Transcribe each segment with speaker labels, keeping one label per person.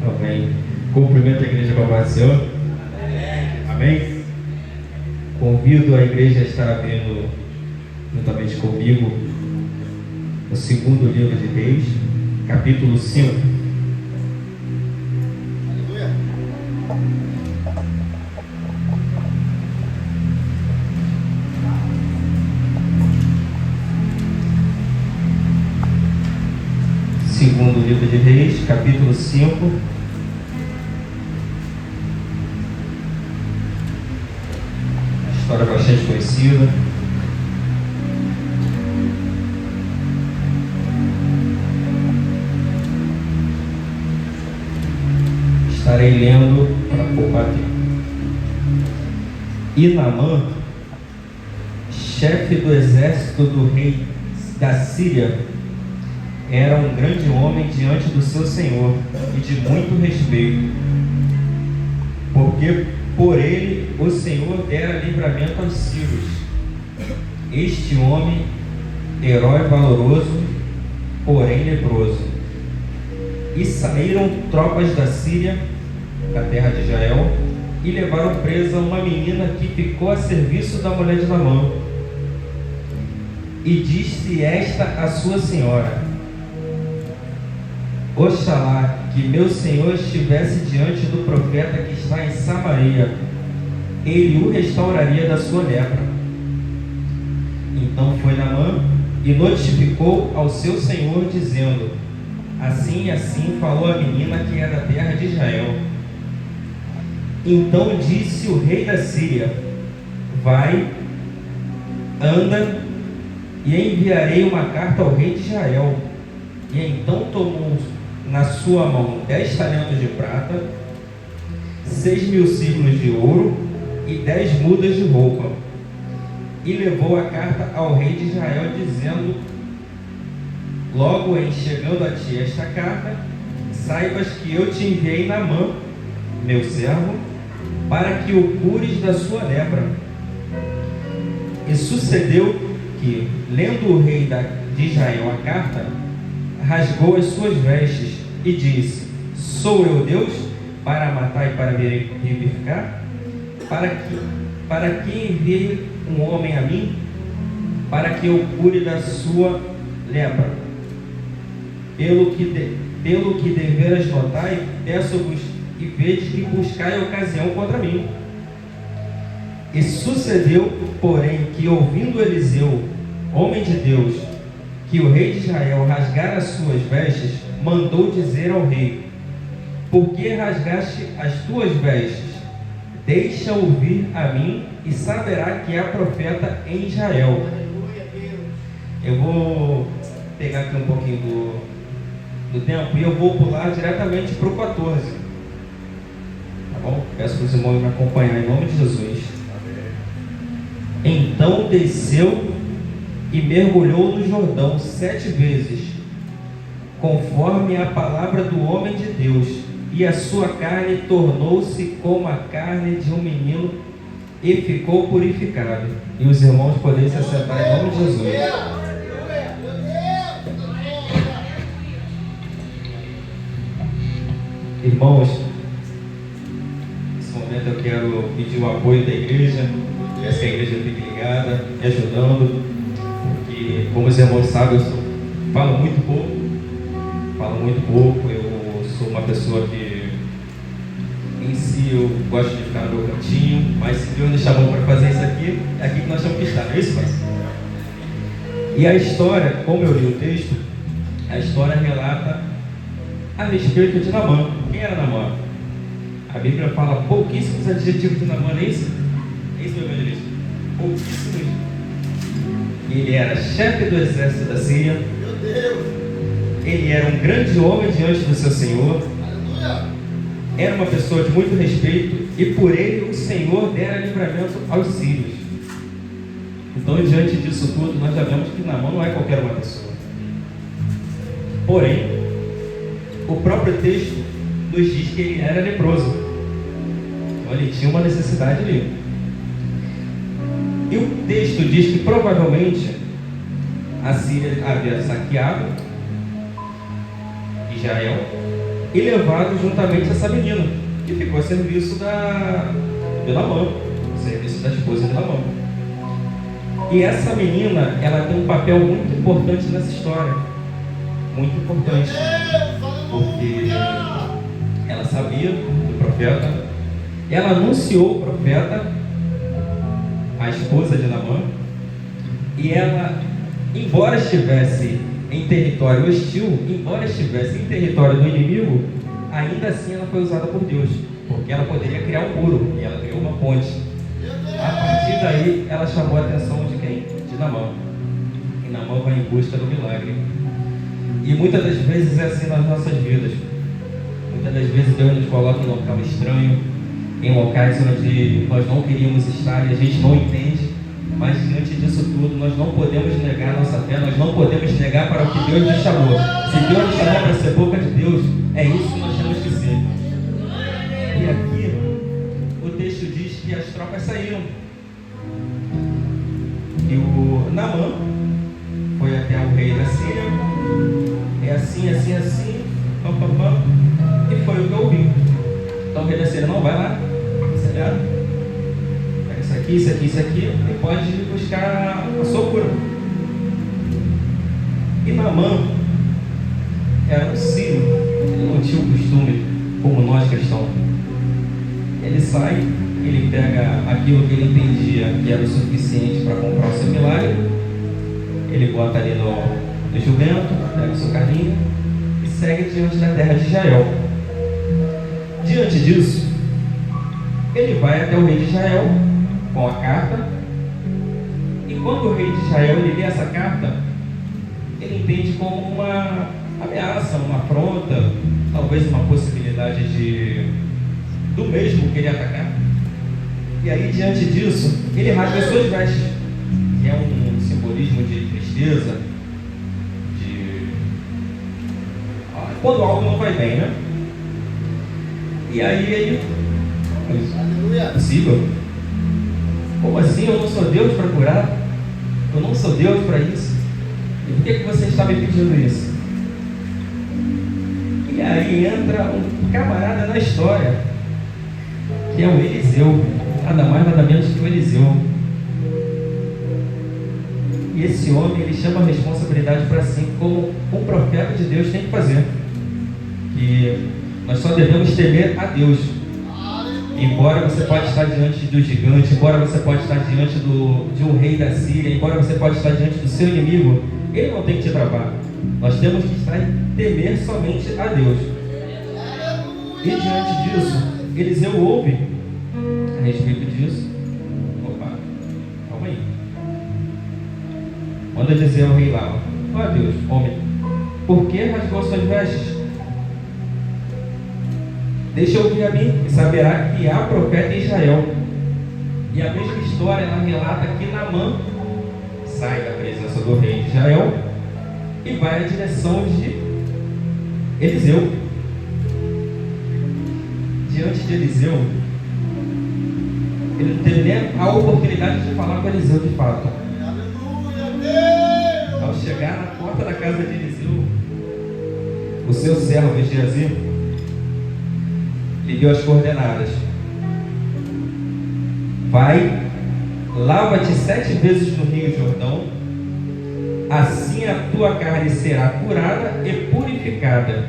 Speaker 1: Amém. Cumprimento a igreja com a paz do Senhor. Amém. Convido a igreja a estar abrindo juntamente comigo o segundo livro de Reis, capítulo 5.
Speaker 2: Aleluia.
Speaker 1: Segundo livro de Reis, capítulo 5. História bastante conhecida. Estarei lendo para poupar tempo. E Naamã, chefe do exército do rei da Síria, era um grande homem diante do seu senhor e de muito respeito, porque por ele o Senhor dera livramento aos sírios. Este homem, herói valoroso, porém leproso. E saíram tropas da Síria, da terra de Israel, e levaram presa uma menina que ficou a serviço da mulher de Naamã. E disse esta à sua senhora: Oxalá que meu senhor estivesse diante do profeta que está em Samaria, ele o restauraria da sua lepra. Então foi Naamã e notificou ao seu senhor, dizendo: Assim e assim falou a menina que é da terra de Israel. Então disse o rei da Síria: Vai, anda, e enviarei uma carta ao rei de Israel. E então tomou na sua mão 10 talentos de prata, 6.000 ciclos de ouro e 10 mudas de roupa, e levou a carta ao rei de Israel, dizendo: Logo em chegando a ti esta carta, saibas que eu te enviei Naamã, meu servo, para que o cures da sua lepra. E sucedeu que, lendo o rei de Israel a carta, rasgou as suas vestes e disse: Sou eu Deus para matar e para vivificar? Para que envie um homem a mim, para que eu cure da sua lepra? Pelo que deveras notai, peço-vos e vede que buscai ocasião contra mim. E sucedeu, porém, que ouvindo Eliseu, homem de Deus, que o rei de Israel rasgara as suas vestes, mandou dizer ao rei: Por que rasgaste as tuas vestes? Deixa-o vir a mim e saberá que há profeta em Israel. Eu vou pegar aqui um pouquinho do tempo e eu vou pular diretamente para o 14. Tá bom? Peço para os irmãos me acompanhar em nome de Jesus. Então desceu e mergulhou no Jordão 7 vezes, conforme a palavra do homem de Deus, e a sua carne tornou-se como a carne de um menino e ficou purificado. E os irmãos podem se assentar em nome de Jesus. Irmãos, nesse momento eu quero pedir o apoio da igreja, essa igreja fique ligada, me ajudando, porque, como os irmãos sabem, eu falo muito pouco, eu sou uma pessoa que, em si, eu gosto de ficar no meu cantinho, mas se Deus nos chamou para fazer isso aqui, é aqui que nós temos que estar, não é isso, mas? E a história, como eu li o texto, a história relata a respeito de Naamã. Quem era Naamã? A Bíblia fala pouquíssimos adjetivos de Naamã, não é isso? É isso, meu evangelista? Pouquíssimos. Ele era chefe do exército da Síria.
Speaker 2: Meu Deus.
Speaker 1: Ele era um grande homem diante do seu Senhor.
Speaker 2: Aleluia.
Speaker 1: Era uma pessoa de muito respeito e por ele o Senhor dera livramento aos sírios. Então, diante disso tudo, nós já vemos que Naamã não é qualquer uma pessoa. Porém, o próprio texto nos diz que ele era leproso. Então ele tinha uma necessidade ali. E o texto diz que provavelmente a Síria havia saqueado Israel e levado juntamente essa menina, que ficou a serviço de Naamã, a serviço da esposa de Naamã. E essa menina, ela tem um papel muito importante nessa história, muito importante, porque ela sabia do profeta, ela anunciou o profeta, a esposa de Naamã, e ela, embora estivesse em território hostil, embora estivesse em território do inimigo, ainda assim ela foi usada por Deus, porque ela poderia criar um muro, e ela criou uma ponte. A partir daí, ela chamou a atenção de quem? De Naamã. E Naamã vai em busca do milagre. E muitas das vezes é assim nas nossas vidas. Muitas das vezes Deus nos coloca em um local estranho, em locais onde nós não queríamos estar e a gente não entende. Mas diante disso tudo, nós não podemos negar a nossa fé, nós não podemos negar para o que Deus nos chamou. Se Deus nos chamou para ser boca de Deus, é isso que nós temos que ser. E aqui, o texto diz que as tropas saíram. E o Naamã foi até o rei da Síria. É assim, assim, assim, pam, pam, pam. E foi o que eu ouvi. Então o rei da Síria, não, vai lá, acelerado. Isso aqui, isso aqui, isso aqui, e pode buscar a sua cura. E Naamã era um sírio, ele não tinha o costume como nós cristãos. Ele sai, ele pega aquilo que ele entendia que era o suficiente para comprar o seu milagre, ele bota ali no jumento, pega o seu carrinho e segue diante da terra de Israel. Diante disso, ele vai até o rei de Israel com a carta, e quando o rei de Israel ele lê essa carta, ele entende como uma ameaça, uma afronta, talvez uma possibilidade do mesmo querer atacar. E aí, diante disso, ele rasga as suas vestes, que é um simbolismo de tristeza, quando algo não vai bem, né? E aí ele, é possível? Como assim? Eu não sou Deus para curar? Eu não sou Deus para isso? E por que você está me pedindo isso? E aí entra um camarada na história, que é o Eliseu, nada mais nada menos que o Eliseu. E esse homem, ele chama a responsabilidade para si, como um profeta de Deus tem que fazer. Que nós só devemos temer a Deus. Embora você pode estar diante do gigante, embora você pode estar diante de um rei da Síria, embora você pode estar diante do seu inimigo, ele não tem que te travar. Nós temos que estar em temer somente a Deus. E diante disso, Eliseu ouve a respeito disso. Opa, calma aí. Manda dizer ao rei lá: ó Deus, homem, por que rasgou suas vestes? Deixa ouvir a mim e saberá que há profeta em Israel. E a mesma história, ela relata que Naamã sai da presença do rei de Israel e vai à direção de Eliseu. Diante de Eliseu, ele não teve nem a oportunidade de falar com Eliseu de fato. Ao chegar na porta da casa de Eliseu, o seu servo Geazi lhe deu as coordenadas: vai, lava-te 7 vezes no Rio Jordão, assim a tua carne será curada e purificada.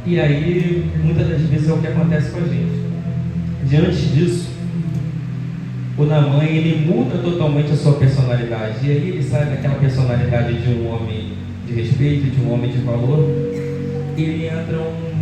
Speaker 1: E aí, muitas das vezes é o que acontece com a gente. Diante disso, o Naamã, ele muda totalmente a sua personalidade. E aí ele sai daquela personalidade de um homem de respeito, de um homem de valor, e ele entra um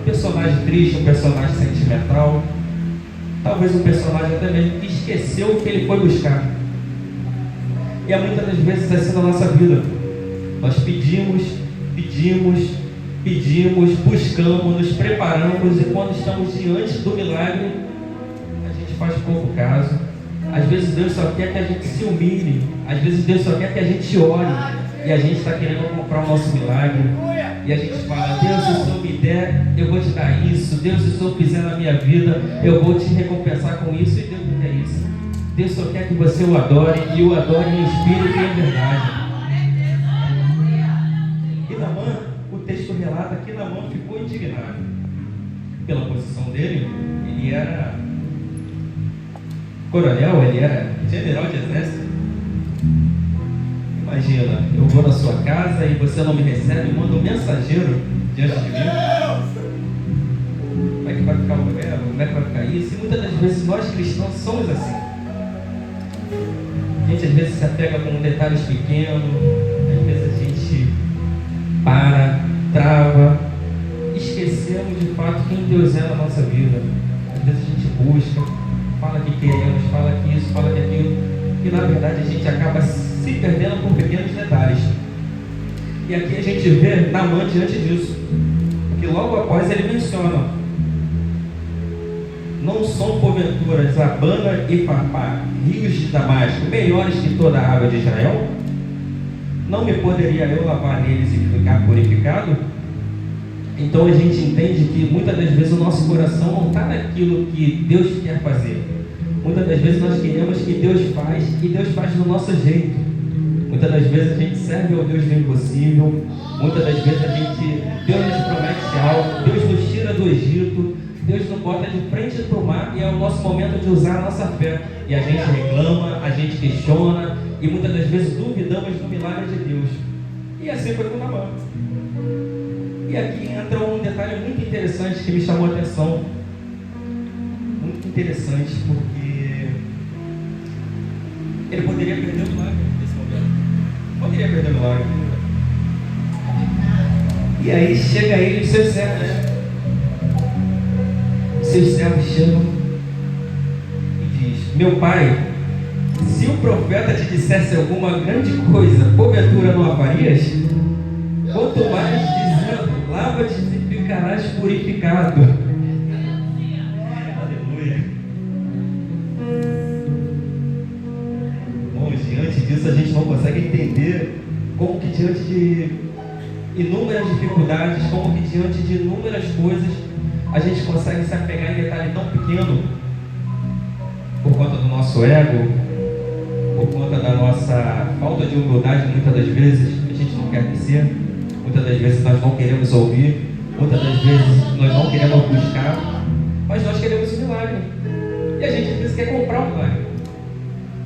Speaker 1: personagem triste, um personagem sentimental, talvez um personagem até mesmo que esqueceu o que ele foi buscar. E há muitas das vezes assim na nossa vida. Nós pedimos, buscamos, nos preparamos, e quando estamos diante do milagre, a gente faz pouco caso. Às vezes Deus só quer que a gente se humilhe, às vezes Deus só quer que a gente ore, e a gente está querendo comprar o nosso milagre. E a gente fala: Deus, se o Senhor me der, eu vou te dar isso. Deus, se o Senhor fizer na minha vida, eu vou te recompensar com isso. E Deus não quer isso. Deus só quer que você o adore, e o adore em espírito e em verdade. indignado. Pela posição dele, ele era coronel, ele era general de exército. Imagina, eu vou na sua casa e você não me recebe, manda um mensageiro diante de mim. Como é que vai ficar o governo? Como é que vai ficar isso? E muitas das vezes nós cristãos somos assim. A gente às vezes se apega com detalhes pequenos, às vezes a gente trava, esquecemos de fato quem Deus é na nossa vida. Às vezes a gente busca, fala que queremos, fala que isso, fala que aquilo, e na verdade a gente acaba se perdendo por pequenos detalhes. E aqui a gente vê Naamã diante disso, porque logo após ele menciona: não são porventura Abana e Farpar, rios de Damasco, melhores que toda a água de Israel? Não me poderia eu lavar neles e ficar purificado? Então a gente entende que muitas das vezes o nosso coração não está naquilo que Deus quer fazer. Muitas das vezes nós queremos que Deus faz, e Deus faz do nosso jeito. Muitas das vezes a gente serve ao Deus do impossível. Muitas das vezes Deus nos promete algo, Deus nos tira do Egito, Deus nos bota de frente para o mar, e é o nosso momento de usar a nossa fé. E a gente reclama, a gente questiona, e muitas das vezes duvidamos do milagre de Deus. E assim foi com Naamã. E aqui entra um detalhe muito interessante que me chamou a atenção. Muito interessante, porque ele poderia perder o milagre nesse momento. Poderia perder o milagre. E aí chega ele e os seus servos. Os seus servos chegam e diz: meu pai, se o profeta te dissesse alguma grande coisa, porventura não a farias? Quanto mais dizendo: lava-te e ficarás purificado. Aleluia. Bom, diante disso a gente não consegue entender como que diante de inúmeras dificuldades, como que diante de inúmeras coisas, a gente consegue se apegar em detalhe tão pequeno, por conta do nosso ego, por conta da nossa falta de humildade. Muitas das vezes a gente não quer crescer, muitas das vezes nós não queremos ouvir, muitas das vezes nós não queremos buscar, mas nós queremos um milagre, e a gente às vezes quer comprar um milagre.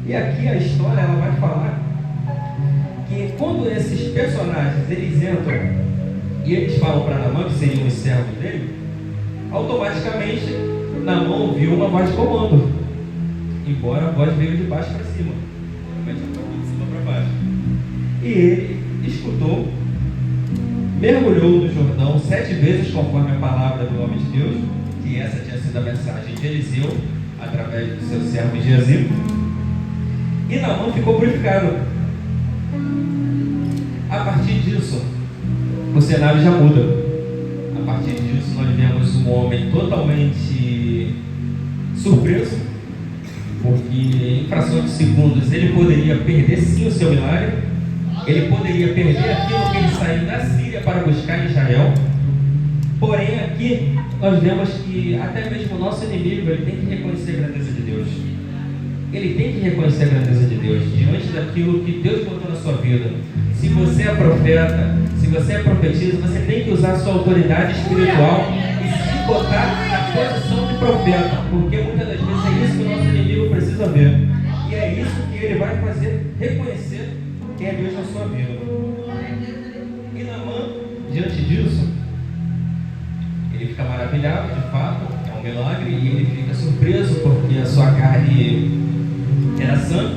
Speaker 1: E aqui a história ela vai falar que quando esses personagens eles entram e eles falam para Naamã, que seriam os servos dele, automaticamente Naamã ouviu uma voz de comando, embora a voz veio de baixo para cima, realmente de cima para baixo. E ele escutou, mergulhou no Jordão 7 vezes, conforme a palavra do homem de Deus, que essa tinha sido a mensagem de Eliseu, através do seu servo Geazi, e Naamã ficou purificado. A partir disso, o cenário já muda. A partir disso, nós vemos um homem totalmente surpreso, porque em frações de segundos ele poderia perder sim o seu milagre, ele poderia perder aquilo que ele saiu da Síria para buscar em Israel. Porém, aqui nós vemos que até mesmo o nosso inimigo ele tem que reconhecer a grandeza de Deus. Ele tem que reconhecer a grandeza de Deus diante daquilo que Deus botou na sua vida. Se você é profeta, se você é profetisa, você tem que usar a sua autoridade espiritual e se botar na posição de profeta, porque muitas das vezes é isso que o nosso inimigo precisa ver. E é isso que ele vai fazer reconhecer quem é Deus na sua vida. E Naamã, diante disso, ele fica maravilhado, de fato, é um milagre, e ele fica surpreso porque a sua carne era sã,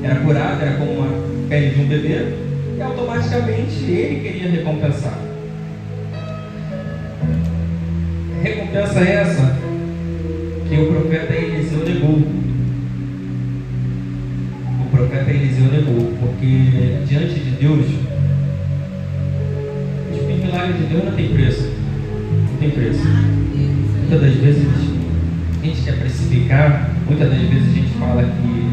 Speaker 1: era curada, era como uma pele de um bebê, e automaticamente ele queria recompensar. Recompensa essa que o profeta Eliseu negou. O profeta Eliseu negou, porque diante de Deus, os milagres de Deus não tem preço. Não tem preço. Muitas das vezes a gente quer precificar, muitas das vezes a gente fala que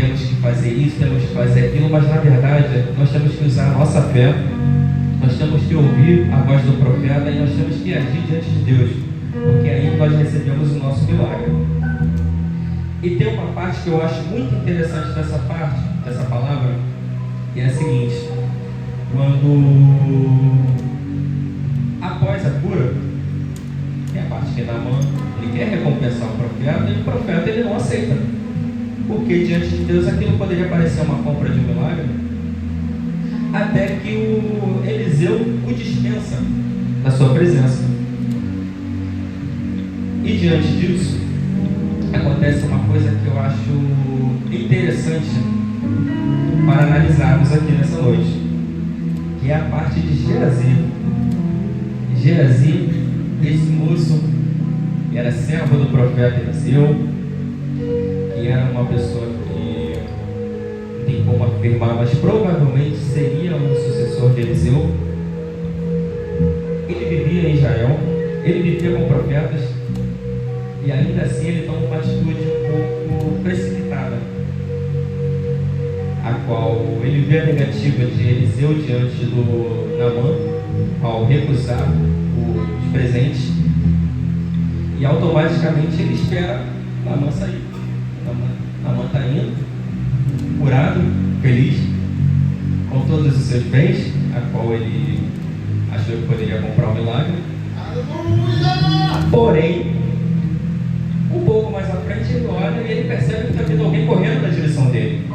Speaker 1: temos que fazer isso, temos que fazer aquilo, mas na verdade nós temos que usar a nossa fé, nós temos que ouvir a voz do profeta e nós temos que agir diante de Deus, porque aí nós recebemos o nosso milagre. E tem uma parte que eu acho muito interessante dessa parte, dessa palavra, que é a seguinte: quando após mais apura é a parte que Naamã, ele quer recompensar o profeta, e o profeta ele não aceita. Porque diante de Deus aquilo poderia parecer uma compra de um milagre, até que o Eliseu o dispensa da sua presença. E diante disso, acontece uma coisa que eu acho interessante para analisarmos aqui nessa noite, que é a parte de Geazi. Geazi, esse moço, era servo do profeta Eliseu, que era uma pessoa que não tem como afirmar, mas provavelmente seria um sucessor de Eliseu. Ele vivia em Israel, ele vivia com profetas, e ainda assim ele toma uma atitude um pouco precipitada, a qual ele vê a negativa de Eliseu diante do Naamã ao recusar os presentes, e automaticamente ele espera Naamã sair. Naamã está indo, curado, feliz, com todos os seus bens, a qual ele achou que poderia comprar um milagre. Porém, um pouco mais à frente ele olha e ele percebe que está vindo alguém correndo na direção dele.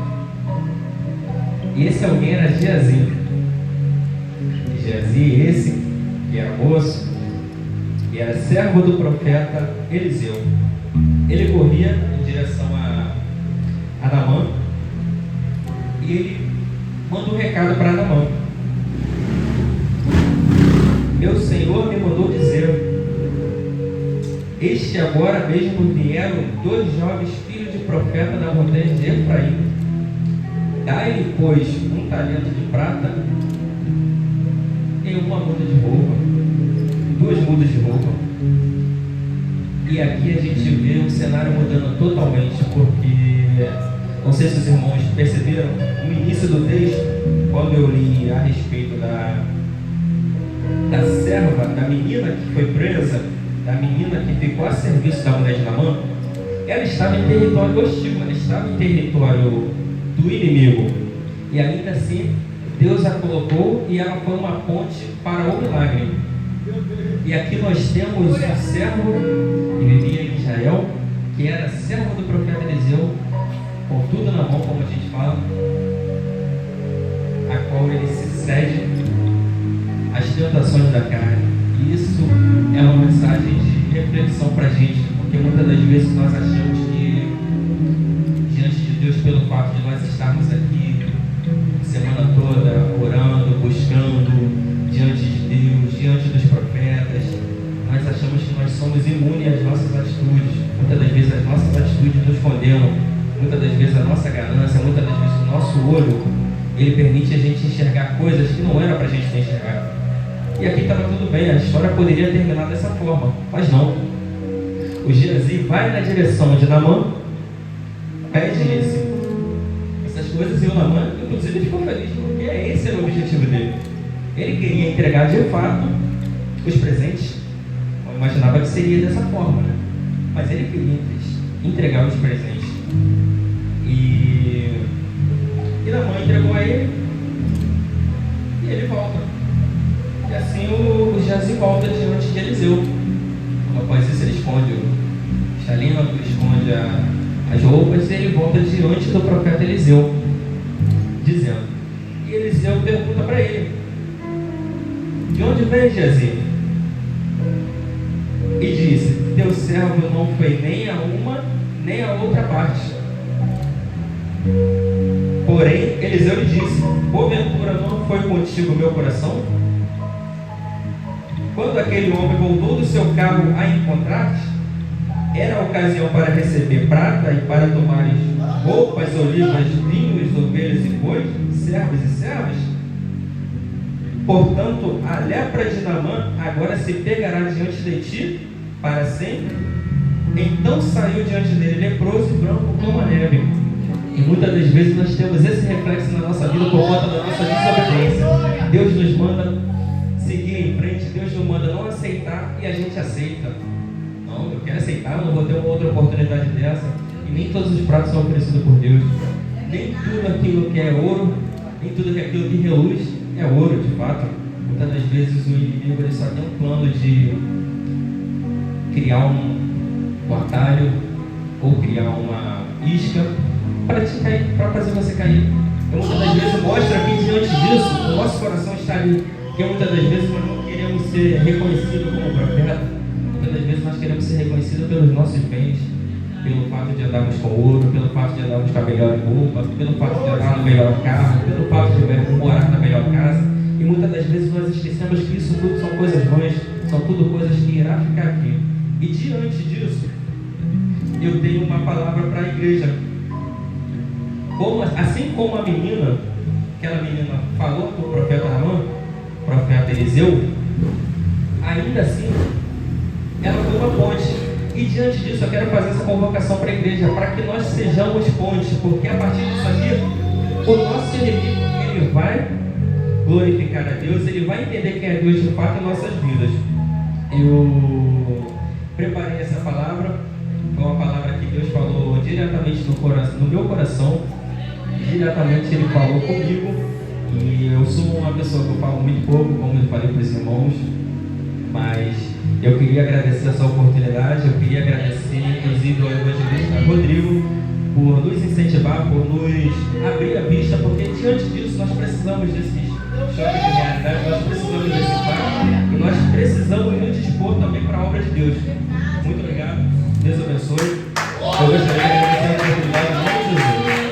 Speaker 1: E esse alguém era Geazi. Geazi, esse que era moço, que era servo do profeta Eliseu. Ele corria em direção a Naamã e ele manda um recado para Naamã: meu senhor me mandou dizer: este agora mesmo vieram 2 jovens filhos de profeta da montanha de Efraim. Dai-lhe, pois, 1 talento de prata e uma muda de roupa, 2 mudas de roupa. E aqui a gente vê o cenário mudando totalmente, porque não sei se os irmãos perceberam, no início do texto, quando eu li a respeito da serva, da menina que foi presa, da menina que ficou a serviço da mulher de Naamã, ela estava em território hostil, ela estava em território do inimigo, e ainda assim Deus a colocou e ela foi uma ponte para o milagre. E aqui nós temos um servo que vivia em Israel, que era servo do profeta Eliseu, com tudo na mão, como a gente fala, a qual ele se cede às tentações da carne. E isso é uma mensagem de reflexão para a gente, porque muitas das vezes nós achamos que diante de Deus, pelo fato de nós estarmos aqui a semana toda orando, buscando diante de Deus, diante dos profetas, nós achamos que nós somos imunes às nossas atitudes. Muitas das vezes as nossas atitudes nos condenam, muitas das vezes a nossa ganância, muitas das vezes o nosso olho, ele permite a gente enxergar coisas que não era para a gente ter enxergado. E aqui estava tudo bem, a história poderia terminar dessa forma, mas não. O Geazi vai na direção de Naamã, pede essas coisas, e o Naamã, inclusive, ficou feliz, porque esse era o objetivo dele. Ele queria entregar de fato os presentes. Eu imaginava que seria dessa forma, né? Mas ele queria entregar os presentes. E Naamã entregou a ele, e ele volta. E assim o Geazi volta diante de Eliseu. Após isso, ele esconde o talento, esconde as roupas, e ele volta diante do profeta Eliseu, dizendo. E Eliseu pergunta para ele: de onde vem, Geazi? E disse: teu servo não foi nem a uma nem a outra parte. Porém, Eliseu lhe disse: porventura não foi contigo meu coração? Quando aquele homem voltou do seu carro a encontrar-te, era a ocasião para receber prata e para tomares roupas, olivas, vinhos, ovelhas e bois, servos e servas? Portanto, a lepra de Naamã agora se pegará diante de ti para sempre. Então saiu diante dele leproso e branco como a neve. E muitas das vezes nós temos esse reflexo na nossa vida por conta da nossa desobediência. Deus nos manda seguir em frente, Deus nos manda não aceitar e a gente aceita. Não, eu quero aceitar, eu não vou ter uma outra oportunidade dessa. E nem todos os pratos são oferecidos por Deus. Nem tudo aquilo que é ouro, nem tudo aquilo que reluz é ouro de fato. Muitas das vezes o inimigo ele só tem um plano de criar um atalho ou criar uma isca para te cair, para fazer você cair. Então muitas das vezes mostra que diante disso o nosso coração está ali, porque muitas das vezes nós não queremos ser reconhecidos como profeta, muitas das vezes nós queremos ser reconhecidos pelos nossos bens, pelo fato de andarmos com ouro, pelo fato de andarmos com a melhor roupa, pelo fato de andar no melhor carro, pelo fato de morar na melhor casa. E muitas das vezes nós esquecemos que isso tudo são coisas vãs, são tudo coisas que irá ficar aqui. E diante disso, eu tenho uma palavra para a igreja. Assim como a menina, aquela menina falou para o profeta Naamã, profeta Eliseu, ainda assim, ela foi uma ponte. E diante disso eu quero fazer essa convocação para a igreja, para que nós sejamos pontes, porque a partir disso aqui, o nosso inimigo, ele vai glorificar a Deus, ele vai entender quem é Deus de fato em nossas vidas. Eu preparei essa palavra, foi uma palavra que Deus falou diretamente no meu coração, diretamente ele falou comigo, e eu sou uma pessoa que eu falo muito pouco, como eu falei para os irmãos, mas eu queria agradecer essa oportunidade, eu queria agradecer inclusive ao evangelista Rodrigo por nos incentivar, por nos abrir a vista, porque diante disso nós precisamos desses choques de realidade, nós precisamos desse impacto e nós precisamos nos dispor também para a obra de Deus. Muito obrigado, Deus abençoe. Eu gostaria